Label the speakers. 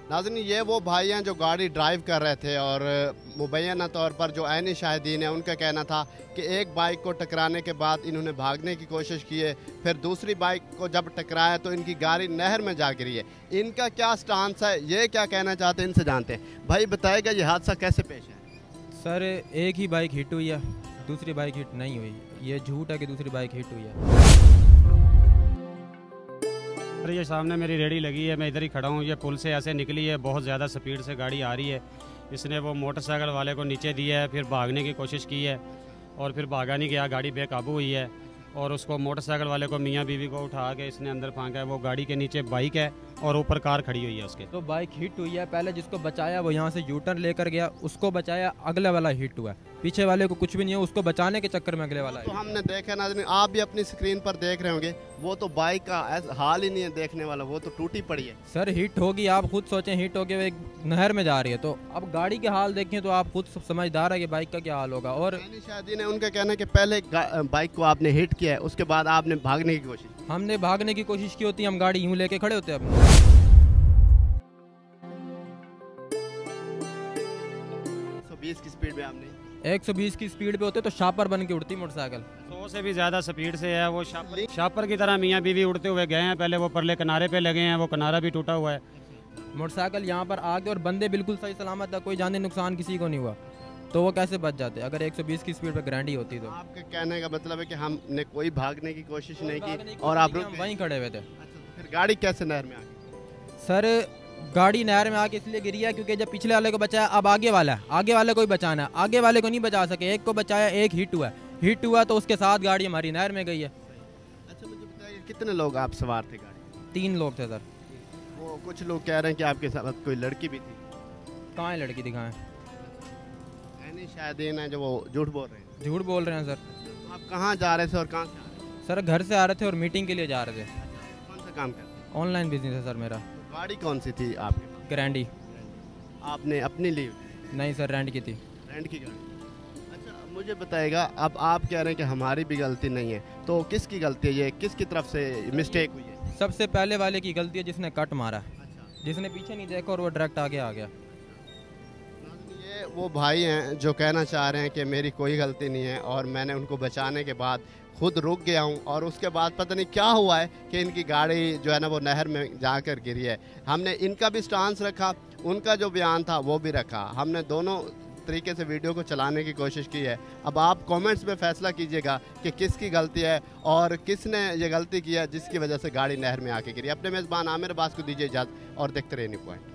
Speaker 1: नाज़रीन, ये वो भाई हैं जो गाड़ी ड्राइव कर रहे थे और मुबैना तौर पर जो ऐनी शाहिदीन है उनका कहना था कि एक बाइक को टकराने के बाद इन्होंने भागने की कोशिश की है, फिर दूसरी बाइक को जब टकराया तो इनकी गाड़ी नहर में जा गिरी है। इनका क्या स्टांस है, ये क्या कहना चाहते हैं, इनसे जानते हैं। भाई बताएगा ये हादसा कैसे पेश है?
Speaker 2: सर एक ही बाइक हिट हुई है, दूसरी बाइक हिट नहीं हुई। ये झूठ है कि दूसरी बाइक हिट हुई है।
Speaker 3: ये सामने मेरी रेडी लगी है, मैं इधर ही खड़ा हूँ। ये पुल से ऐसे निकली है, बहुत ज़्यादा स्पीड से गाड़ी आ रही है। इसने वो मोटरसाइकिल वाले को नीचे दिया है, फिर भागने की कोशिश की है और फिर भागा नहीं गया, गाड़ी बेकाबू हुई है। और उसको मोटरसाइकिल वाले को, मियाँ बीवी को उठा के इसने अंदर फेंका है। वो गाड़ी के नीचे बाइक है और ऊपर कार खड़ी हुई है उसके।
Speaker 2: तो बाइक हिट हुई है, पहले जिसको बचाया वो यहाँ से यू टर्न लेकर गया, उसको बचाया, अगले वाला हिट हुआ। पीछे वाले को कुछ भी नहीं है, उसको बचाने के चक्कर में अगले वाला
Speaker 1: तो हमने देखा नाज़रीन, आप भी अपनी स्क्रीन पर देख रहे होंगे, वो तो बाइक का हाल ही नहीं है देखने वाला, वो तो टूटी पड़ी है।
Speaker 2: सर हिट होगी, आप खुद सोचें, हिट होगी, वो एक नहर में जा रही है। तो अब गाड़ी के हाल देखें तो आप खुद समझदार है कि बाइक का क्या हाल होगा। और
Speaker 1: शादी ने उनका कहना है कि पहले बाइक को आपने हिट किया है, उसके बाद आपने भागने की कोशिश।
Speaker 2: हमने भागने की कोशिश की होती, हम गाड़ी यूं लेके खड़े होते अपने।
Speaker 1: 120 की स्पीड में आपने
Speaker 2: 120 की स्पीड पे होते तो शापर बन के उड़ती मोटरसाइकिल।
Speaker 3: 100 से भी ज़्यादा स्पीड से है। वो शापर की तरह मियाँ बीवी उड़ते हुए गए हैं। पहले वो परले किनारे पे लगे हैं, वो किनारा भी टूटा हुआ है।
Speaker 2: मोटरसाइकिल यहाँ पर आ गए और बंदे बिल्कुल सही सलामत था, कोई जानी नुकसान किसी को नहीं हुआ। तो वो कैसे बच जाते अगर 120 की स्पीड पे गारंटी होती? तो
Speaker 1: आपके कहने का मतलब है कि हमने कोई भागने की कोशिश नहीं की और आप
Speaker 2: वहीं खड़े हुए थे।
Speaker 1: फिर गाड़ी कैसे नहर में आ गई?
Speaker 2: सर गाड़ी नहर में आके इसलिए गिरी है क्योंकि जब पिछले वाले को बचाया, अब आगे वाला है, आगे वाले को ही बचाना है। आगे वाले को नहीं बचा सके, एक को बचाया, एक हिट हुआ। हिट हुआ तो उसके साथ गाड़ी हमारी नहर में गई है।
Speaker 1: अच्छा मुझे बताइए, कितने लोग आप सवार थे गाड़ी?
Speaker 2: 3 लोग थे सर।
Speaker 1: वो कुछ लोग कह रहे हैं कि आपके साथ कोई लड़की भी थी।
Speaker 2: कहाँ है लड़की, दिखाएं।
Speaker 1: शायद है जो वो झूठ बोल रहे हैं।
Speaker 2: झूठ बोल रहे हैं सर।
Speaker 1: आप कहाँ जा रहे थे और कहाँ से आ रहे थे?
Speaker 2: सर घर से आ रहे थे और मीटिंग के लिए जा रहे थे।
Speaker 1: कौन सा काम करते हैं?
Speaker 2: ऑनलाइन बिजनेस है सर मेरा।
Speaker 1: गाड़ी कौन सी थी आपके पास?
Speaker 2: ग्रैंडी।
Speaker 1: आपने अपनी ली?
Speaker 2: नहीं सर, रेंट की थी।
Speaker 1: रेंट की गाड़ी। अच्छा मुझे बताएगा, अब आप कह रहे हैं कि हमारी भी गलती नहीं है, तो किसकी गलती है? ये किसकी तरफ से मिस्टेक हुई है?
Speaker 2: सबसे पहले वाले की गलती है जिसने कट मारा। जिसने पीछे नहीं देखा और वो डायरेक्ट आगे आ गया।
Speaker 1: ये वो भाई हैं जो कहना चाह रहे हैं कि मेरी कोई गलती नहीं है और मैंने उनको बचाने के बाद खुद रुक गया हूँ और उसके बाद पता नहीं क्या हुआ है कि इनकी गाड़ी जो है ना वो नहर में जाकर गिरी है। हमने इनका भी स्टांस रखा, उनका जो बयान था वो भी रखा। हमने दोनों तरीके से वीडियो को चलाने की कोशिश की है। अब आप कमेंट्स में फैसला कीजिएगा कि किसकी गलती है और किसने ये गलती की है जिसकी वजह से गाड़ी नहर में आके गिरी। अपने मेज़बान आमिर अब्बास को दीजिए इजाज़त और देखते रहिए न्यू पॉइंट।